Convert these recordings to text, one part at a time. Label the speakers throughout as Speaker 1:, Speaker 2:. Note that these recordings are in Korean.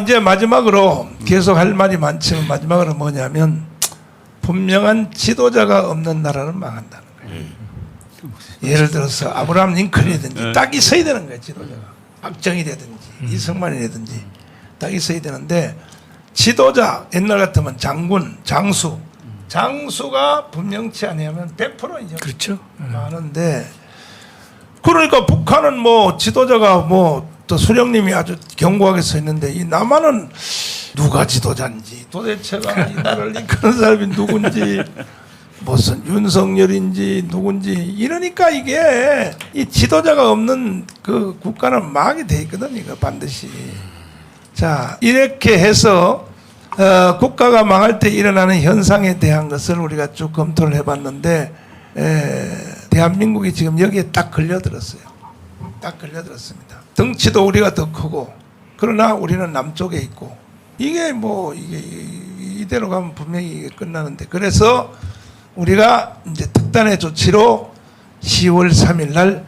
Speaker 1: 이제 마지막으로 계속 할 말이 많지만 마지막으로 뭐냐면 분명한 지도자가 없는 나라는 망한다는 거예요. 예를 들어서 아브라함 링컨이든지 딱 있어야 되는 거예요. 지도자가. 박정희라든지 이승만이라든지 딱 있어야 되는데 지도자 옛날 같으면 장군, 장수가 분명치 않으면 100% 이제
Speaker 2: 그렇죠.
Speaker 1: 많은데 그러니까 북한은 뭐 지도자가 뭐 또 수령님이 아주 견고하게 서 있는데 이 남한은 누가 지도자인지 도대체가 이 나라를 이끄는 사람이 누군지 무슨 윤석열인지 누군지 이러니까 이게 이 지도자가 없는 그 국가는 망이 돼 있거든 이거 반드시. 자 이렇게 해서 국가가 망할 때 일어나는 현상에 대한 것을 우리가 쭉 검토를 해봤는데 대한민국이 지금 여기에 딱 걸려들었어요. 딱 걸려들었습니다. 덩치도 우리가 더 크고 그러나 우리는 남쪽에 있고 이게 뭐 이게 이대로 가면 분명히 이게 끝나는데 그래서 우리가 이제 특단의 조치로 10월 3일 날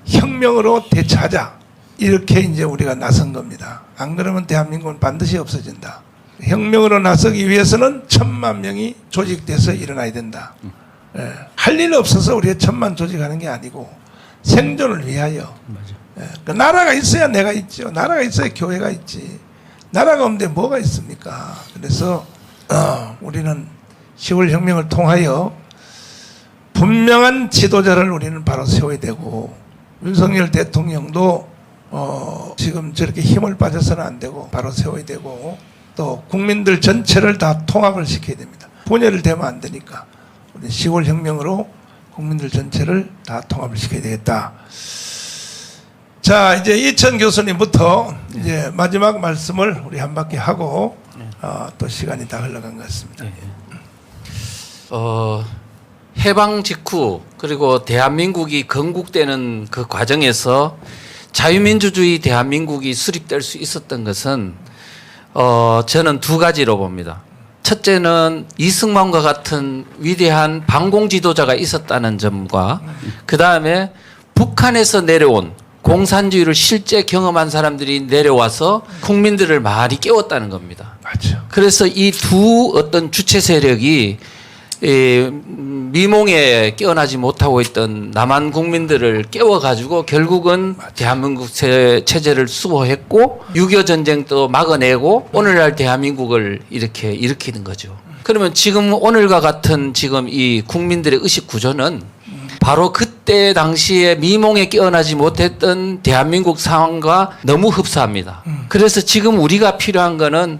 Speaker 1: 혁명으로 대처하자 이렇게 이제 우리가 나선 겁니다. 안 그러면 대한민국은 반드시 없어진다. 혁명으로 나서기 위해서는 1000만 명이 조직돼서 일어나야 된다. 할 일 없어서 우리가 1000만 조직하는 게 아니고 생존을 위하여. 그 나라가 있어야 내가 있죠. 나라가 있어야 교회가 있지. 나라가 없는데 뭐가 있습니까? 그래서 우리는 10월 혁명을 통하여 분명한 지도자를 우리는 바로 세워야 되고 윤석열 대통령도 지금 저렇게 힘을 빠져서는 안 되고 바로 세워야 되고 또 국민들 전체를 다 통합을 시켜야 됩니다. 분열을 되면 안 되니까 우리 10월 혁명으로 국민들 전체를 다 통합을 시켜야 되겠다. 자 이제 이천 교수님부터 이제 마지막 말씀을 우리 한 바퀴 하고 또 시간이 다 흘러간 것 같습니다.
Speaker 3: 해방 직후 그리고 대한민국이 건국되는 그 과정에서 자유민주주의 대한민국이 수립될 수 있었던 것은 저는 두 가지로 봅니다. 첫째는 이승만과 같은 위대한 반공 지도자가 있었다는 점과 그 다음에 북한에서 내려온 공산주의를 실제 경험한 사람들이 내려와서 국민들을 많이 깨웠다는 겁니다.
Speaker 1: 맞죠.
Speaker 3: 그래서 이 두 어떤 주체 세력이 미몽에 깨어나지 못하고 있던 남한 국민들을 깨워가지고 결국은 대한민국 체제를 수호했고 6.25 전쟁도 막아내고 오늘날 대한민국을 이렇게 일으키는 거죠. 그러면 지금 오늘과 같은 지금 이 국민들의 의식 구조는 바로 그때 당시에 미몽에 깨어나지 못했던 대한민국 상황과 너무 흡사합니다. 그래서 지금 우리가 필요한 거는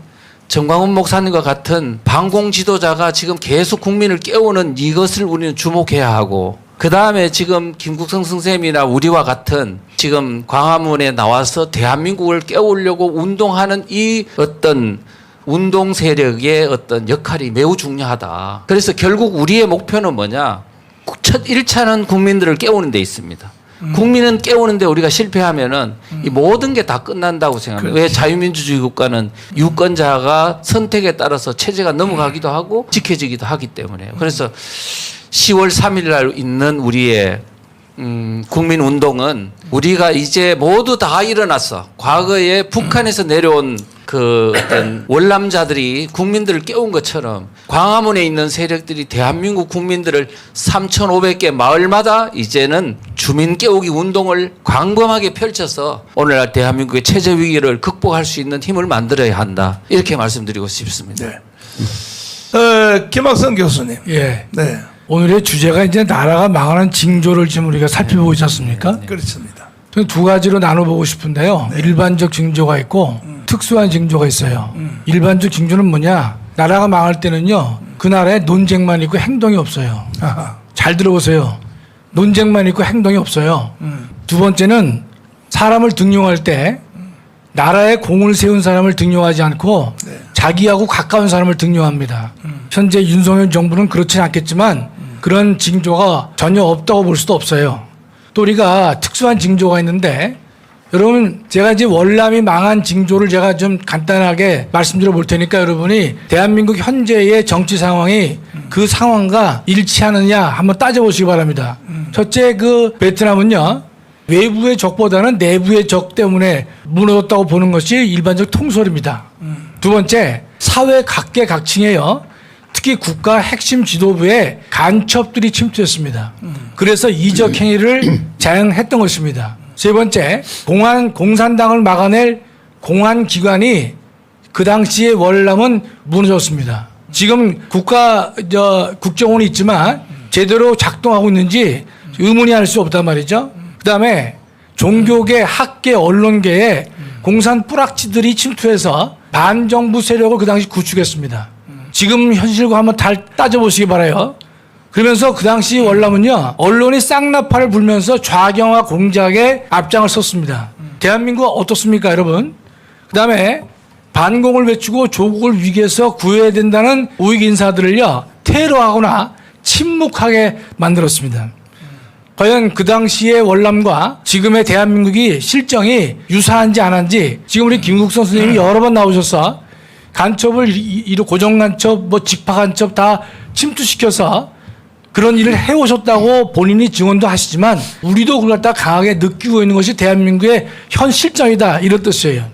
Speaker 3: 정광훈 목사님과 같은 반공 지도자가 지금 계속 국민을 깨우는 이것을 우리는 주목해야 하고 그 다음에 지금 김국성 선생님이나 우리와 같은 지금 광화문에 나와서 대한민국을 깨우려고 운동하는 이 어떤 운동 세력의 어떤 역할이 매우 중요하다. 그래서 결국 우리의 목표는 뭐냐? 첫 1차는 국민들을 깨우는 데 있습니다. 국민은 깨우는데 우리가 실패하면은 이 모든 게 다 끝난다고 생각합니다. 왜 자유민주주의 국가는 유권자가 선택에 따라서 체제가 넘어가기도 하고 지켜지기도 하기 때문에요. 그래서 10월 3일 날 있는 우리의 국민운동은 우리가 이제 모두 다 일어났어. 과거에 북한에서 내려온 그 어떤 월남자들이 국민들을 깨운 것처럼 광화문에 있는 세력들이 대한민국 국민들을 3,500개 마을마다 이제는 주민 깨우기 운동을 광범하게 펼쳐서 오늘날 대한민국의 체제 위기를 극복할 수 있는 힘을 만들어야 한다. 이렇게 말씀드리고 싶습니다.
Speaker 1: 네. 김학성 교수님.
Speaker 2: 예.
Speaker 1: 네.
Speaker 2: 오늘의 주제가 이제 나라가 망하는 징조를 지금 우리가 살펴보고 있지 않습니까?
Speaker 1: 그렇습니다.
Speaker 2: 두 가지로 나눠보고 싶은데요. 일반적 징조가 있고 특수한 징조가 있어요. 일반적 징조는 뭐냐? 나라가 망할 때는요. 그 나라에 논쟁만 있고 행동이 없어요. 잘 들어보세요. 논쟁만 있고 행동이 없어요. 두 번째는 사람을 등용할 때 나라에 공을 세운 사람을 등용하지 않고 자기하고 가까운 사람을 등용합니다. 현재 윤석열 정부는 그렇지는 않겠지만 그런 징조가 전혀 없다고 볼 수도 없어요. 또 우리가 특수한 징조가 있는데 여러분 제가 이제 월남이 망한 징조를 제가 좀 간단하게 말씀드려 볼 테니까 여러분이 대한민국 현재의 정치 상황이 그 상황과 일치하느냐 한번 따져보시기 바랍니다. 첫째 그 베트남은요 외부의 적보다는 내부의 적 때문에 무너졌다고 보는 것이 일반적 통설입니다. 두 번째, 사회 각계각층에요. 특히 국가 핵심 지도부에 간첩들이 침투했습니다. 그래서 이적 행위를 자행했던 것입니다. 세 번째, 공산당을 막아낼 공안기관이 그 당시에 월남은 무너졌습니다. 지금 국정원이 있지만 제대로 작동하고 있는지 의문이 할 수 없단 말이죠. 그 다음에 종교계, 학계, 언론계에 공산 뿌락치들이 침투해서 반정부 세력을 그 당시 구축했습니다. 지금 현실과 한번 따져보시기 바라요. 그러면서 그 당시 월남은요, 언론이 쌍나파를 불면서 좌경화 공작에 앞장을 섰습니다. 대한민국은 어떻습니까, 여러분? 그 다음에 반공을 외치고 조국을 위기에서 구해야 된다는 우익 인사들을요, 테러하거나 침묵하게 만들었습니다. 과연 그 당시의 월남과 지금의 대한민국이 실정이 유사한지 안 한지 지금 우리 김국선 선생님이 여러 번 나오셔서 간첩을 고정간첩, 직파간첩 다 침투시켜서 그런 일을 해오셨다고 본인이 증언도 하시지만 우리도 그걸 갖다 강하게 느끼고 있는 것이 대한민국의 현 실정이다, 이런 뜻이에요.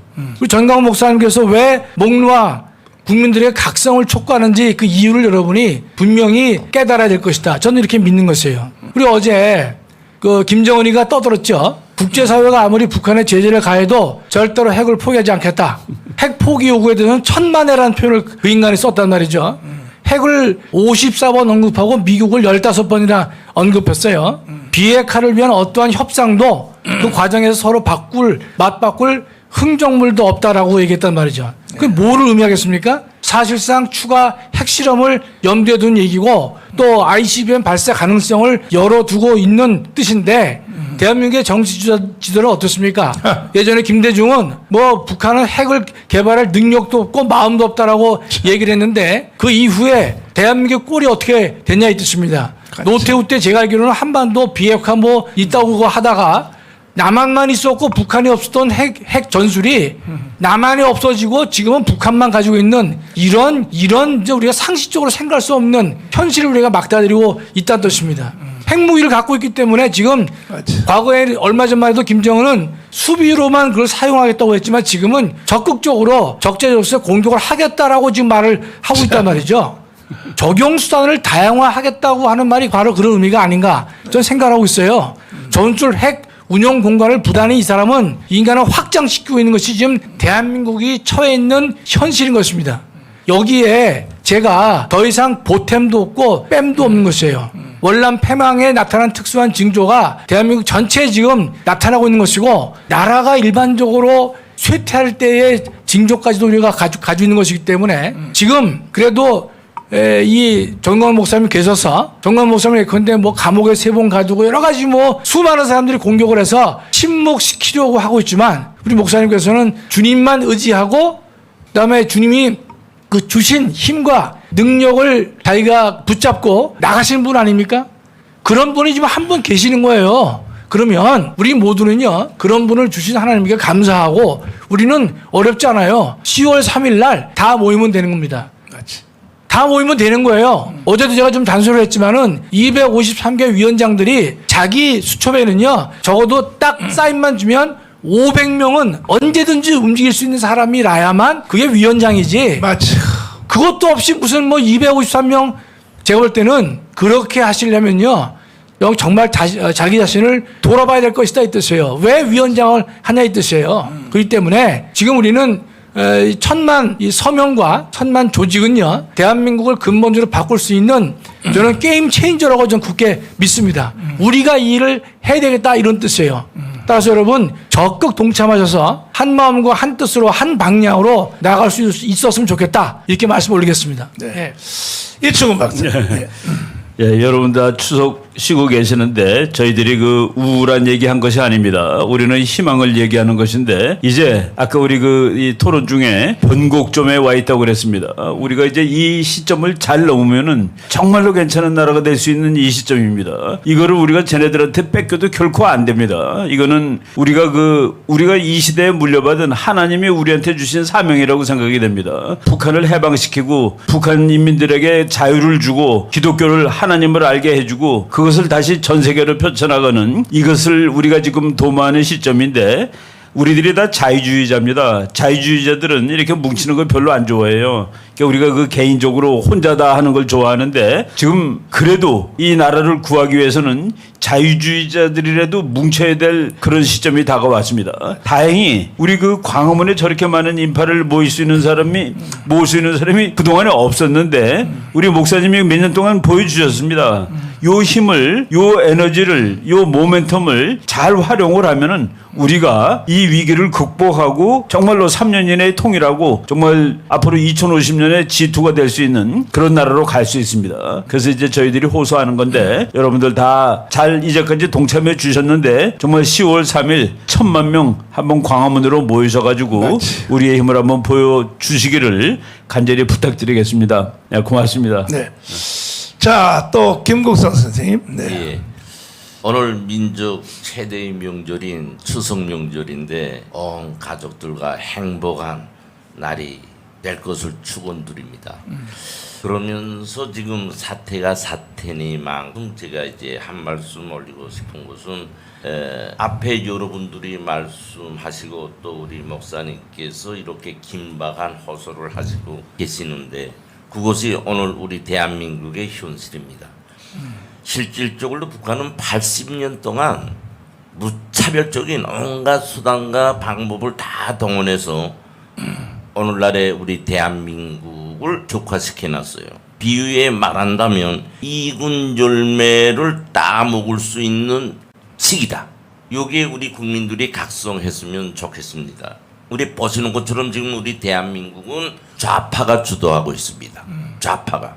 Speaker 2: 우리 전광훈 목사님께서 왜 목루와 국민들의 각성을 촉구하는지 그 이유를 여러분이 분명히 깨달아야 될 것이다. 저는 이렇게 믿는 것이에요. 우리 어제 김정은이가 떠들었죠. 국제사회가 아무리 북한에 제재를 가해도 절대로 핵을 포기하지 않겠다. 핵 포기 요구에 대해서는 천만에라는 표현을 그 인간이 썼단 말이죠. 핵을 54번 언급하고 미국을 15번이나 언급했어요. 비핵화를 위한 어떠한 협상도 그 과정에서 서로 맞바꿀 흥정물도 없다라고 얘기했단 말이죠. 그게 뭐를 의미하겠습니까? 사실상 추가 핵실험을 염두에 둔 얘기고 또 ICBM 발사 가능성을 열어두고 있는 뜻인데 대한민국의 정치 지도는 어떻습니까? 예전에 김대중은 북한은 핵을 개발할 능력도 없고 마음도 없다라고 얘기를 했는데 그 이후에 대한민국의 꼴이 어떻게 됐냐 이 뜻입니다. 노태우 때 제가 알기로는 한반도 비핵화 있다고 그거 하다가 남한만 있었고 북한이 없었던 핵 전술이 남한이 없어지고 지금은 북한만 가지고 있는 이런 이제 우리가 상식적으로 생각할 수 없는 현실을 우리가 막다드리고 있다는 뜻입니다. 핵무기를 갖고 있기 때문에 지금 과거에 얼마 전만 해도 김정은은 수비로만 그걸 사용하겠다고 했지만 지금은 적극적으로 적재적소에 공격을 하겠다라고 지금 말을 하고 있단 말이죠. 적용 수단을 다양화하겠다고 하는 말이 바로 그런 의미가 아닌가 저는 생각하고 있어요. 전술 핵 운영 공간을 부단히 이 사람은 인간을 확장시키고 있는 것이 지금 대한민국이 처해 있는 현실인 것입니다. 여기에 제가 더 이상 보탬도 없고 뺨도 없는 것이에요. 월남 패망에 나타난 특수한 징조가 대한민국 전체에 지금 나타나고 있는 것이고 나라가 일반적으로 쇠퇴할 때의 징조까지도 우리가 가지고 있는 것이기 때문에 지금 그래도 이 정광훈 목사님 계셔서 정광훈 목사님 예컨대 감옥에 3번 가두고 여러 가지 수많은 사람들이 공격을 해서 침묵시키려고 하고 있지만 우리 목사님께서는 주님만 의지하고 그다음에 주님이 그 주신 힘과 능력을 자기가 붙잡고 나가시는 분 아닙니까? 그런 분이 지금 한 분 계시는 거예요. 그러면 우리 모두는요 그런 분을 주신 하나님께 감사하고 우리는 어렵지 않아요. 10월 3일 날 다 모이면 되는 겁니다. 다 모이면 되는 거예요. 어제도 제가 좀 단소리를 했지만은 253개 위원장들이 자기 수첩에는요 적어도 딱 사인만 주면 500명은 언제든지 움직일 수 있는 사람이라야만 그게 위원장이지.
Speaker 1: 맞죠.
Speaker 2: 그것도 없이 무슨 253명 제가 볼 때는 그렇게 하시려면요 정말 자기 자신을 돌아봐야 될 것이다 이 뜻이에요. 왜 위원장을 하냐 이 뜻이에요. 그렇기 때문에 지금 우리는 1000만 이 서명과 1000만 조직은요 대한민국을 근본적으로 바꿀 수 있는 저는 게임 체인저라고 좀 굳게 믿습니다. 우리가 이 일을 해야 되겠다 이런 뜻이에요. 따라서 여러분 적극 동참하셔서 한 마음과 한 뜻으로 한 방향으로 나아갈 수 있었으면 좋겠다 이렇게 말씀 올리겠습니다.
Speaker 1: 네. 이충훈 박사. 네.
Speaker 4: 예, 여러분 다 추석 쉬고 계시는데 저희들이 그 우울한 얘기한 것이 아닙니다. 우리는 희망을 얘기하는 것인데 이제 아까 우리 이 토론 중에 변곡점에 와 있다고 그랬습니다. 우리가 이제 이 시점을 잘 넘으면은 정말로 괜찮은 나라가 될 수 있는 이 시점입니다. 이거를 우리가 쟤네들한테 뺏겨도 결코 안 됩니다. 이거는 우리가 이 시대에 물려받은 하나님이 우리한테 주신 사명이라고 생각이 됩니다. 북한을 해방시키고 북한 인민들에게 자유를 주고 기독교를 하나님을 알게 해주고 그 그것을 다시 전 세계로 펼쳐나가는 이것을 우리가 지금 도모하는 시점인데 우리들이 다 자유주의자입니다. 자유주의자들은 이렇게 뭉치는 걸 별로 안 좋아해요. 그러니까 우리가 그 개인적으로 혼자 다 하는 걸 좋아하는데 지금 그래도 이 나라를 구하기 위해서는 자유주의자들이라도 뭉쳐야 될 그런 시점이 다가왔습니다. 다행히 우리 그 광화문에 저렇게 많은 인파를 모을 수 있는 사람이 그동안에 없었는데 우리 목사님이 몇 년 동안 보여주셨습니다. 요 힘을, 요 에너지를, 요 모멘텀을 잘 활용을 하면은 우리가 이 위기를 극복하고 정말로 3년 이내에 통일하고 정말 앞으로 2050년에 G2가 될 수 있는 그런 나라로 갈 수 있습니다. 그래서 이제 저희들이 호소하는 건데 여러분들 다 잘 이제까지 동참해 주셨는데 정말 10월 3일 1,000만 명 한번 광화문으로 모이셔가지고 우리의 힘을 한번 보여주시기를 간절히 부탁드리겠습니다. 네, 고맙습니다.
Speaker 1: 네. 자, 또 김국선 선생님. 네.
Speaker 5: 예. 오늘 민족 최대의 명절인 추석 명절인데 온 가족들과 행복한 날이 될 것을 축원드립니다. 그러면서 지금 사태가 사태니만큼 제가 이제 한 말씀 올리고 싶은 것은 앞에 여러분들이 말씀하시고 또 우리 목사님께서 이렇게 긴박한 호소를 하시고 계시는데 그것이 오늘 우리 대한민국의 현실입니다. 실질적으로 북한은 80년 동안 무차별적인 온갖 수단과 방법을 다 동원해서 오늘날의 우리 대한민국을 격화시켜 놨어요. 비유에 말한다면 이군 열매를 따먹을 수 있는 시기다. 여기에 우리 국민들이 각성했으면 좋겠습니다. 우리 보시는 것처럼 지금 우리 대한민국은 좌파가 주도하고 있습니다. 좌파가.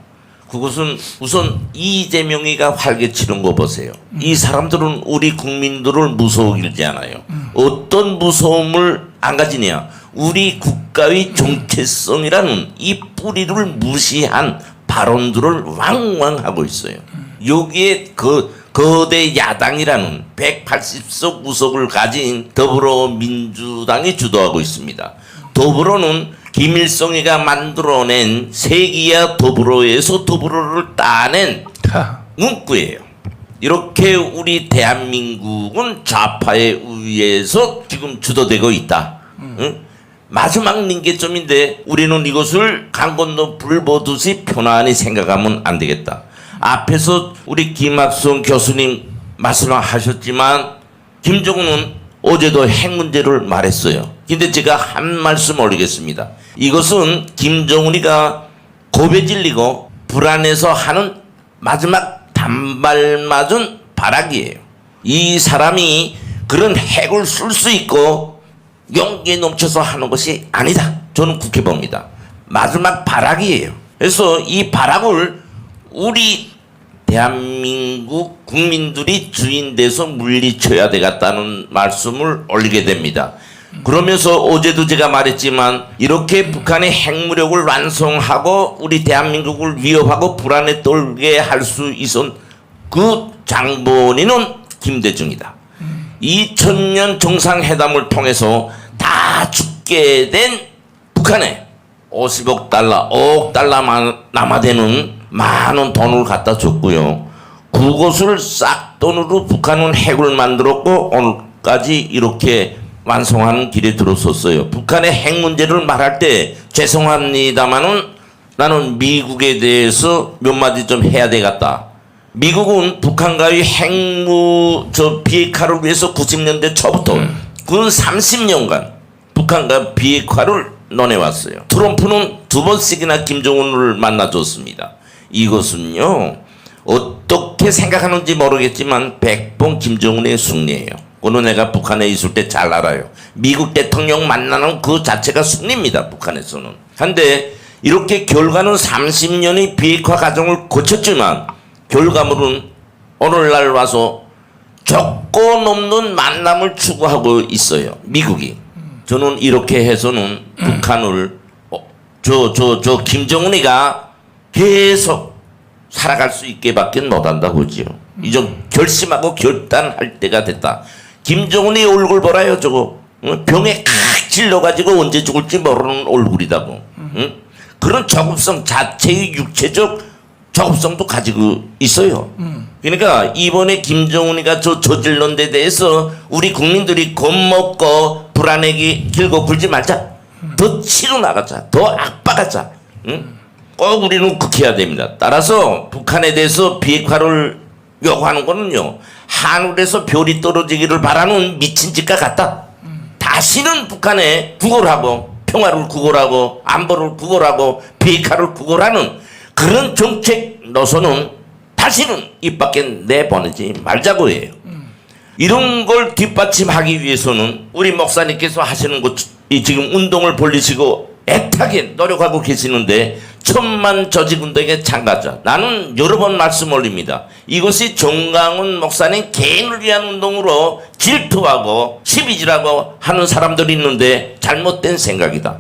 Speaker 5: 그것은 우선 이재명이가 활개치는 거 보세요. 이 사람들은 우리 국민들을 무서워하지 않아요. 어떤 무서움을 안 가지냐. 우리 국가의 정체성이라는 이 뿌리를 무시한 발언들을 왕왕 하고 있어요. 여기에 거대 야당이라는 180석 구석을 가진 더불어민주당이 주도하고 있습니다. 더불어는 김일성이가 만들어낸 세기야 더불어에서 더불어를 따낸 문구예요. 이렇게 우리 대한민국은 좌파에 의해서 지금 주도되고 있다. 응? 마지막臨계점인데 우리는 이것을 강 건너 불 보듯이 편안히 생각하면 안 되겠다. 앞에서 우리 김학성 교수님 말씀하셨지만 김정은은 어제도 핵 문제를 말했어요. 근데 제가 한 말씀 올리겠습니다. 이것은 김정은이가 겁에 질리고 불안해서 하는 마지막 단발 맞은 발악이에요. 이 사람이 그런 핵을 쓸 수 있고 용기에 넘쳐서 하는 것이 아니다. 저는 그렇게 봅니다. 마지막 발악이에요. 그래서 이 발악을 우리 대한민국 국민들이 주인돼서 물리쳐야 되겠다는 말씀을 올리게 됩니다. 그러면서 어제도 제가 말했지만 이렇게 북한의 핵무력을 완성하고 우리 대한민국을 위협하고 불안에 떨게 할 수 있은 그 장본인은 김대중이다. 2000년 정상회담을 통해서 다 죽게 된 북한에 50억 달러, 5억 달러만 남아되는 많은 돈을 갖다 줬고요. 그것을 싹 돈으로 북한은 핵을 만들었고 오늘까지 이렇게 완성하는 길에 들어섰어요. 북한의 핵 문제를 말할 때 죄송합니다마는 나는 미국에 대해서 몇 마디 좀 해야 되겠다. 미국은 북한과의 비핵화를 위해서 90년대 초부터 근 30년간 북한과 비핵화를 논해왔어요. 트럼프는 2번씩이나 김정은을 만나줬습니다. 이것은요 어떻게 생각하는지 모르겠지만 100번 김정은의 승리예요. 그는 내가 북한에 있을 때 잘 알아요. 미국 대통령 만나는 그 자체가 승리입니다. 북한에서는. 그런데 이렇게 결과는 30년의 비핵화 과정을 거쳤지만 결과물은 오늘날 와서 조건 없는 만남을 추구하고 있어요. 미국이. 저는 이렇게 해서는 북한을 김정은이가 계속 살아갈 수 있게밖에 못한다 보지요. 이좀 결심하고 결단할 때가 됐다. 김정은이 얼굴 보라요. 저거 병에 칵 질러가지고 언제 죽을지 모르는 얼굴이다고. 그런 저급성 자체의 육체적 작업성도 가지고 있어요. 그러니까 이번에 김정은이가 저질른 데 대해서 우리 국민들이 겁먹고 불안하게 길고 굴지 말자. 더 치러 나가자. 더 압박하자. 응? 꼭 우리는 극해야 됩니다. 따라서 북한에 대해서 비핵화를 요구하는 거는요, 하늘에서 별이 떨어지기를 바라는 미친 짓과 같다. 다시는 북한에 구걸하고 평화를 구걸하고 안보를 구걸하고 비핵화를 구걸하는 그런 정책 노선은 다시는 입 밖에 내보내지 말자고 해요. 이런 걸 뒷받침하기 위해서는 우리 목사님께서 하시는 것, 이 지금 운동을 벌리시고 애타게 노력하고 계시는데, 천만 조직운동에 참가자. 나는 여러 번 말씀 올립니다. 이것이 정강훈 목사님 개인을 위한 운동으로 질투하고 시비질하고 하는 사람들이 있는데 잘못된 생각이다.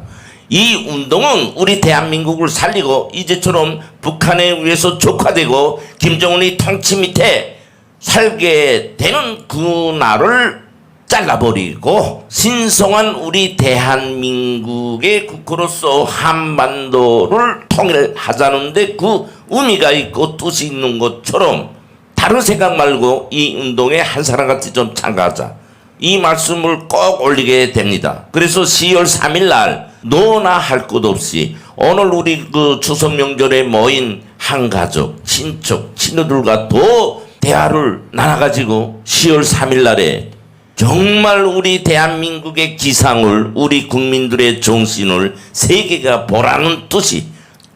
Speaker 5: 이 운동은 우리 대한민국을 살리고 이제처럼 북한에 의해서 족화되고 김정은이 통치 밑에 살게 되는 그 날을 잘라버리고 신성한 우리 대한민국의 국가로서 한반도를 통일하자는데 그 의미가 있고 뜻이 있는 것처럼 다른 생각 말고 이 운동에 한 사람같이 좀 참가하자. 이 말씀을 꼭 올리게 됩니다. 그래서 10월 3일 날 너나 할 것 없이 오늘 우리 그 추석 명절에 모인 한 가족, 친척, 친구들과 더 대화를 나눠가지고 10월 3일 날에 정말 우리 대한민국의 기상을, 우리 국민들의 정신을 세계가 보라는 뜻이,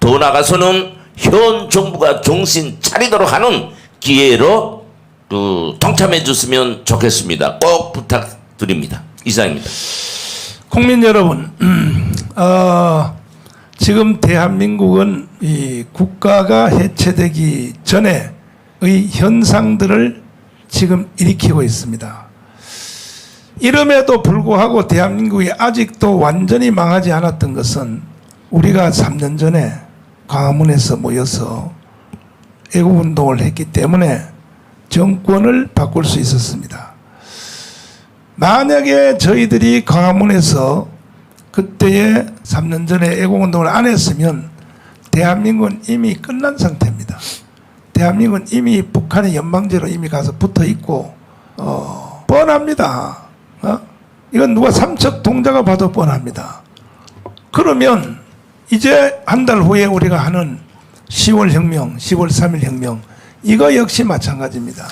Speaker 5: 더 나가서는 현 정부가 정신 차리도록 하는 기회로 동참해 주시면 좋겠습니다. 꼭 부탁드립니다. 이상입니다.
Speaker 1: 국민 여러분, 지금 대한민국은 이 국가가 해체되기 전에의 현상들을 지금 일으키고 있습니다. 이름에도 불구하고 대한민국이 아직도 완전히 망하지 않았던 것은 우리가 3년 전에 광화문에서 모여서 애국운동을 했기 때문에 정권을 바꿀 수 있었습니다. 만약에 저희들이 광화문에서 그때에 3년 전에 애국운동을 안 했으면 대한민국은 이미 끝난 상태입니다. 대한민국은 이미 북한의 연방제로 이미 가서 붙어 있고 뻔합니다. 이건 누가 삼척 동자가 봐도 뻔합니다. 그러면 이제 한 달 후에 우리가 하는 10월 혁명, 10월 3일 혁명, 이거 역시 마찬가지입니다.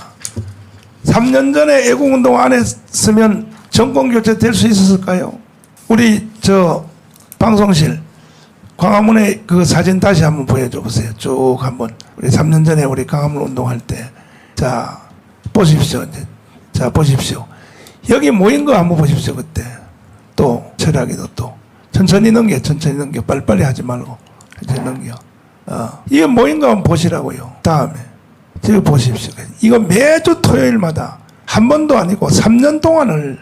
Speaker 1: 3년 전에 애국운동 안 했으면 정권교체 될 수 있었을까요? 우리 방송실 광화문에 그 사진 다시 한번 보여줘 보세요. 쭉 한번. 우리 3년 전에 우리 광화문 운동할 때. 자, 보십시오. 자, 보십시오. 여기 모인 거 한번 보십시오. 그때 또 철학이도 또 천천히 넘겨, 천천히 넘겨. 빨리빨리 하지 말고 이제 넘겨. 이게 모인 거 한번 보시라고요. 다음에 지금 보십시오. 이거 매주 토요일마다 한 번도 아니고 3년 동안을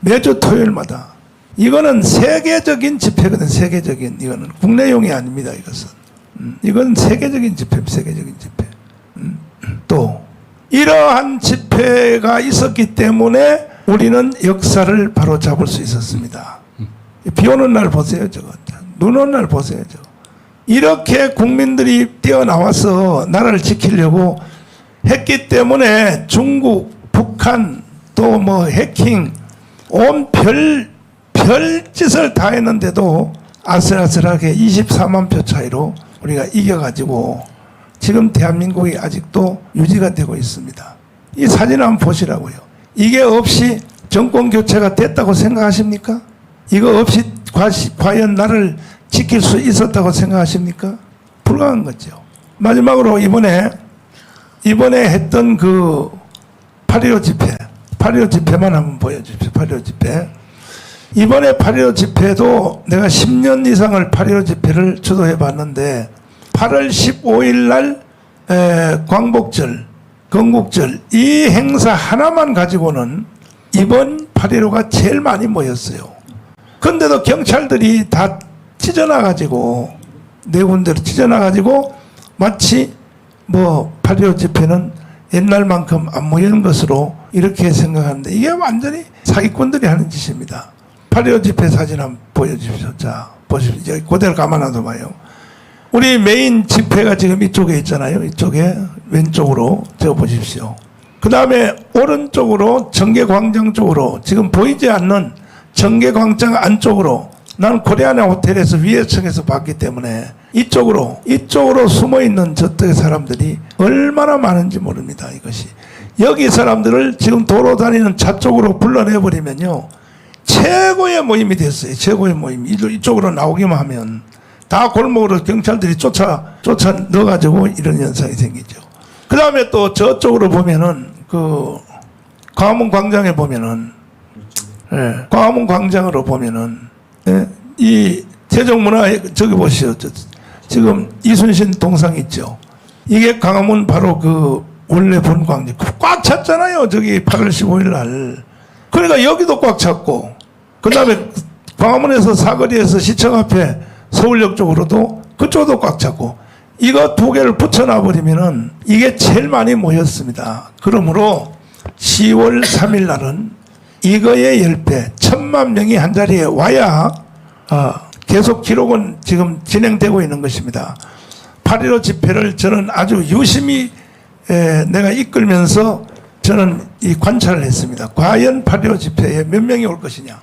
Speaker 1: 매주 토요일마다, 이거는 세계적인 집회거든. 세계적인, 이거는 국내용이 아닙니다. 이것은 이건 세계적인 집회, 세계적인 집회. 또 이러한 집회가 있었기 때문에 우리는 역사를 바로 잡을 수 있었습니다. 비 오는 날 보세요. 저거. 눈 오는 날 보세요. 저거. 이렇게 국민들이 뛰어나와서 나라를 지키려고 했기 때문에 중국, 북한, 또 뭐 해킹, 온 별짓을 다 했는데도 아슬아슬하게 24만 표 차이로 우리가 이겨가지고 지금 대한민국이 아직도 유지가 되고 있습니다. 이 사진 한번 보시라고요. 이게 없이 정권 교체가 됐다고 생각하십니까? 이거 없이 과연 나를 지킬 수 있었다고 생각하십니까? 불가능한 거죠. 마지막으로 이번에 했던 그 8.15 집회, 8.15 집회만 한번 보여주십시오. 8.15 집회. 이번에 8.15 집회도 내가 10년 이상을 8.15 집회를 주도해 봤는데 8월 15일 날 광복절, 건국절 이 행사 하나만 가지고는 이번 8.15가 제일 많이 모였어요. 근데도 경찰들이 다 찢어나가지고 네 군데로 찢어나가지고 마치 뭐 8.15 집회는 옛날만큼 안 모이는 것으로 이렇게 생각하는데 이게 완전히 사기꾼들이 하는 짓입니다. 8.15 집회 사진 한번 보여주십시오. 자, 보십시오. 그대로 가만히 놔둬 봐요. 우리 메인 집회가 지금 이쪽에 있잖아요. 이쪽에 왼쪽으로 저 보십시오. 그 다음에 오른쪽으로 정계광장 쪽으로 지금 보이지 않는 정계광장 안쪽으로 나는 코리아나 호텔에서 위에 층에서 봤기 때문에 이쪽으로 숨어 있는 저쪽의 사람들이 얼마나 많은지 모릅니다. 이것이 여기 사람들을 지금 도로 다니는 차 쪽으로 불러내버리면요 최고의 모임이 됐어요. 최고의 모임. 이쪽으로 나오기만 하면 다 골목으로 경찰들이 쫓아 넣어가지고 이런 현상이 생기죠. 그 다음에 또 저쪽으로 보면은 그 광화문 광장에 보면은 광화문 광장으로 보면은 이 세종문화 저기 보시죠. 지금 이순신 동상 있죠. 이게 광화문 바로 그 원래 본 광장 꽉 찼잖아요. 저기 8월 15일 날. 그러니까 여기도 꽉 찼고 그 다음에 광화문에서 사거리에서 시청 앞에 서울역 쪽으로도 그쪽도 꽉 찼고 이거 두 개를 붙여놔 버리면은 이게 제일 많이 모였습니다. 그러므로 10월 3일 날은 이거의 10배 1000만 명이 한 자리에 와야 계속 기록은 지금 진행되고 있는 것입니다. 8.15 집회를 저는 아주 유심히 내가 이끌면서 저는 이 관찰을 했습니다. 과연 8.15 집회에 몇 명이 올 것이냐,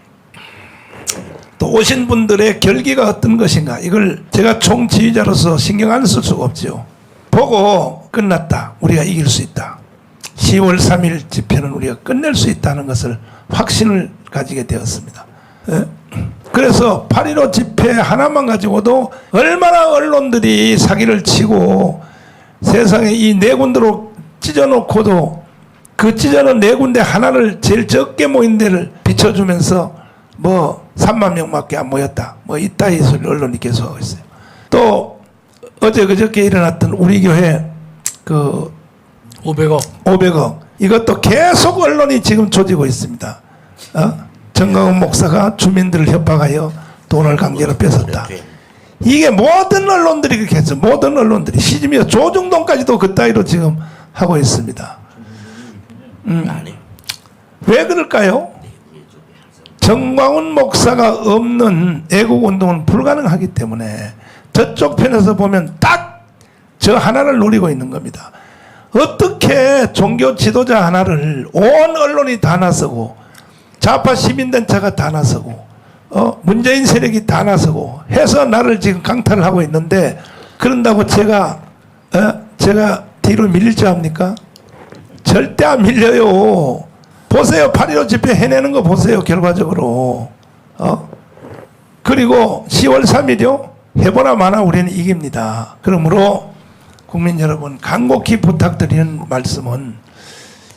Speaker 1: 또 오신 분들의 결기가 어떤 것인가, 이걸 제가 총지휘자로서 신경 안 쓸 수가 없죠. 보고 끝났다, 우리가 이길 수 있다, 10월 3일 집회는 우리가 끝낼 수 있다는 것을 확신을 가지게 되었습니다. 그래서 8.15 집회 하나만 가지고도 얼마나 언론들이 사기를 치고 세상에 이 네 군데로 찢어놓고도 그 찢어놓은 네 군데 하나를 제일 적게 모인 데를 비춰주면서 뭐 3만 명밖에 안 모였다, 뭐 이따위 소리 언론이 계속하고 있어요. 또 어제 그저께 일어났던 우리 교회 그 500억 이것도 계속 언론이 지금 조지고 있습니다. 정강훈 목사가 주민들을 협박하여 돈을 강제로 뺏었다. 이게 모든 언론들이 그렇게 했어. 모든 언론들이 시집이요 조중동까지도 그 따위로 지금 하고 있습니다. 왜 그럴까요? 정광훈 목사가 없는 애국운동은 불가능하기 때문에 저쪽 편에서 보면 딱 저 하나를 노리고 있는 겁니다. 어떻게 종교 지도자 하나를 온 언론이 다 나서고 좌파 시민단체가 다 나서고 문재인 세력이 다 나서고 해서 나를 지금 강탈을 하고 있는데, 그런다고 제가 뒤로 밀릴 줄 압니까? 절대 안 밀려요. 보세요. 8.15 집회 해내는 거 보세요. 결과적으로. 그리고 10월 3일이요. 해보나 마나 우리는 이깁니다. 그러므로 국민 여러분, 간곡히 부탁드리는 말씀은,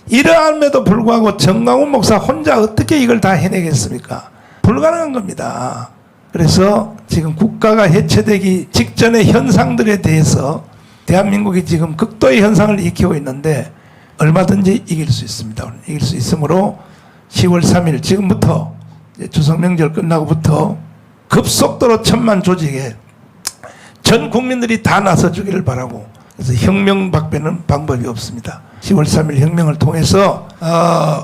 Speaker 1: 이러함에도 불구하고 정강훈 목사 혼자 어떻게 이걸 다 해내겠습니까? 불가능한 겁니다. 그래서 지금 국가가 해체되기 직전의 현상들에 대해서 대한민국이 지금 극도의 현상을 익히고 있는데 얼마든지 이길 수 있습니다. 이길 수 있으므로 10월 3일 지금부터 추석 명절 끝나고부터 급속도로 1000만 조직에 전 국민들이 다 나서 주기를 바라고, 그래서 혁명밖에는 방법이 없습니다. 10월 3일 혁명을 통해서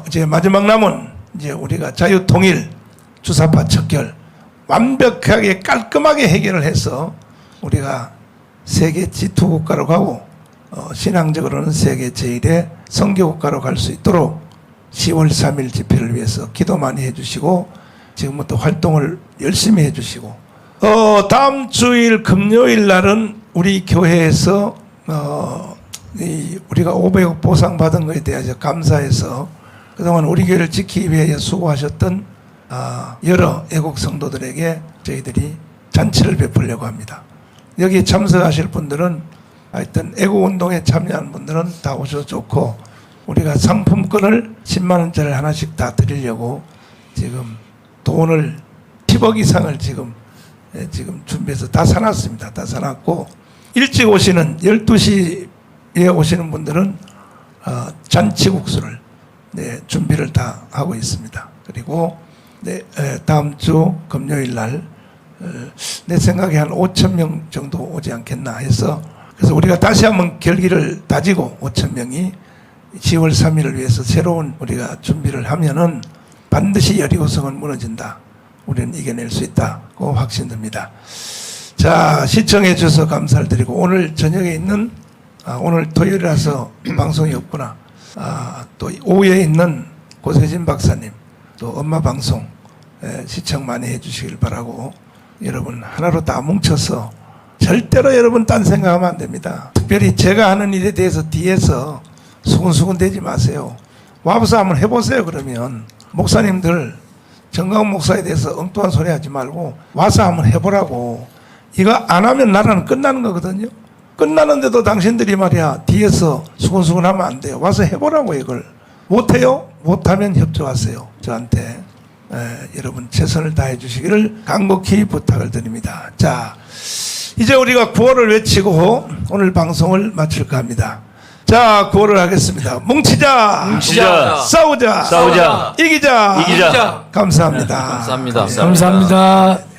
Speaker 1: 이제 마지막 남은 이제 우리가 자유통일, 주사파 척결 완벽하게 깔끔하게 해결을 해서 우리가 세계 G2 국가로 가고 신앙적으로는 세계 제1의 선교 국가로 갈 수 있도록 10월 3일 집회를 위해서 기도 많이 해주시고 지금부터 활동을 열심히 해주시고, 다음 주일 금요일 날은 우리 교회에서 우리가 500억 보상 받은 것에 대해서 감사해서 그동안 우리 교회를 지키기 위해 수고하셨던 여러 애국 성도들에게 저희들이 잔치를 베풀려고 합니다. 여기 참석하실 분들은 하여튼 애국운동에 참여하는 분들은 다 오셔도 좋고, 우리가 상품권을 10만 원짜리 하나씩 다 드리려고 지금 돈을 10억 이상을 지금 준비해서 다 사놨습니다. 다 사놨고, 일찍 오시는 12시에 오시는 분들은 잔치국수를 준비를 다 하고 있습니다. 그리고 다음 주 금요일 날 내 생각에 한 5,000명 정도 오지 않겠나 해서, 그래서 우리가 다시 한번 결기를 다지고 5,000명이 10월 3일을 위해서 새로운 우리가 준비를 하면은 반드시 여리고성은 무너진다, 우리는 이겨낼 수 있다고 확신됩니다. 자, 시청해 주셔서 감사를 드리고 오늘 저녁에 있는 오늘 토요일이라서 방송이 없구나. 또 오후에 있는 고세진 박사님 또 엄마 방송 시청 많이 해주시길 바라고 여러분 하나로 다 뭉쳐서 절대로 여러분 딴 생각하면 안 됩니다. 특별히 제가 하는 일에 대해서 뒤에서 수근수근 대지 마세요. 와서 한번 해보세요. 그러면 목사님들 정강 목사에 대해서 엉뚱한 소리 하지 말고 와서 한번 해보라고. 이거 안 하면 나라는 끝나는 거거든요. 끝나는데도 당신들이 말이야 뒤에서 수근수근 하면 안 돼요. 와서 해보라고. 이걸 못해요? 못하면 협조하세요. 저한테 여러분 최선을 다해 주시기를 간곡히 부탁을 드립니다. 자, 이제 우리가 구호를 외치고 오늘 방송을 마칠까 합니다. 자, 구호를 하겠습니다. 뭉치자,
Speaker 4: 뭉치자,
Speaker 1: 싸우자,
Speaker 4: 싸우자,
Speaker 1: 이기자,
Speaker 4: 이기자.
Speaker 1: 감사합니다.
Speaker 3: 감사합니다.
Speaker 2: 감사합니다.